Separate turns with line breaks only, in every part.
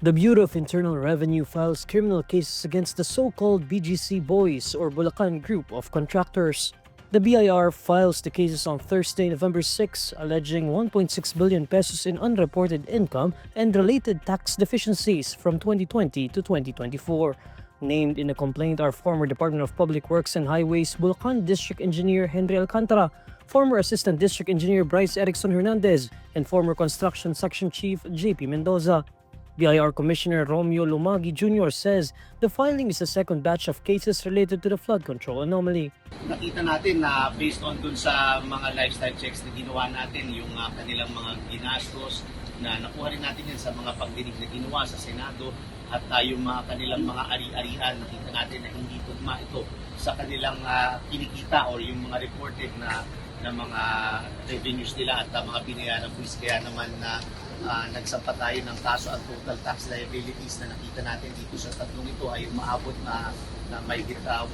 The Bureau of Internal Revenue files criminal cases against the so-called BGC Boys or Bulacan group of contractors. The BIR files the cases on Thursday, November 6, alleging 1.6 billion pesos in unreported income and related tax deficiencies from 2020 to 2024. Named in the complaint are former Department of Public Works and Highways Bulacan District Engineer Henry Alcantara, former Assistant District Engineer Bryce Erickson Hernandez, and former Construction Section Chief JP Mendoza. BIR Commissioner Romeo Lumagi Jr. says the filing is the second batch of cases related to the flood control anomaly.
Nakita natin na based on dun sa mga lifestyle checks na ginawa natin, yung kanilang mga ginastos na nakuha rin natin yan sa mga pagdinig na ginawa sa Senado at yung mga kanilang mga ari-arian, nakita natin na hindi tugma ito sa kanilang kinikita o yung mga reported na mga revenues nila at mga binayaran fees. Kaya naman na nagsampa tayo ng kaso ang total tax liabilities na nakita natin dito sa tatlong ito ay umaabot na mahigit 1.6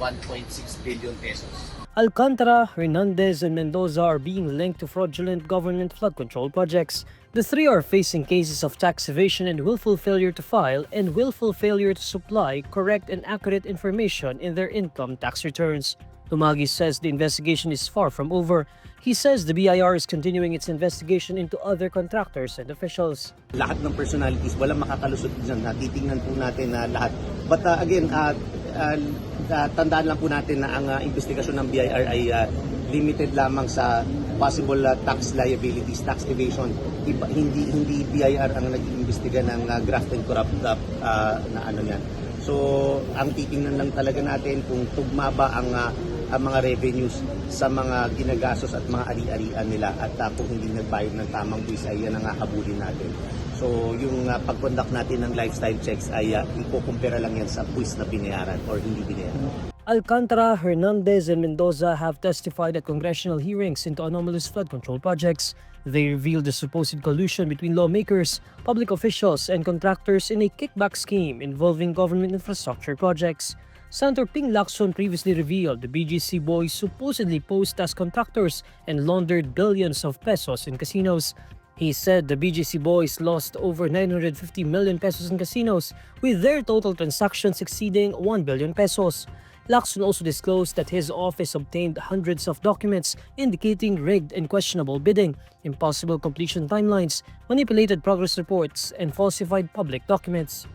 billion pesos.
Alcantara, Hernandez, and Mendoza are being linked to fraudulent government flood control projects. The three are facing cases of tax evasion and willful failure to file and willful failure to supply correct and accurate information in their income tax returns. Lumagi says the investigation is far from over. He says the BIR is continuing its investigation into other contractors and officials.
Lahat ng personalities, walang makakalusot dyan. Titingnan po natin na lahat. But again, tandaan lang po natin na ang investigasyon ng BIR ay limited lamang sa possible tax liabilities, tax evasion. Hindi BIR ang nag-iimbestiga ng graft and corrupt na ano yan. So, ang titingnan lang talaga natin kung tugma ba ang mga revenues sa mga ginagastos at mga ari-arian nila at kung hindi nagbayad ng tamang buwis ay yan ang habulin natin. So, yung pag-conduct natin ng lifestyle checks ay ikukumpira lang yan sa buwis na binayaran or hindi binayaran.
Alcantara, Hernandez, and Mendoza have testified at congressional hearings into anomalous flood control projects. They revealed the supposed collusion between lawmakers, public officials, and contractors in a kickback scheme involving government infrastructure projects. Senator Ping Lacson previously revealed the BGC Boys supposedly posed as contractors and laundered billions of pesos in casinos. He said the BGC Boys lost over 950 million pesos in casinos, with their total transactions exceeding 1 billion pesos. Lacson also disclosed that his office obtained hundreds of documents indicating rigged and questionable bidding, impossible completion timelines, manipulated progress reports, and falsified public documents.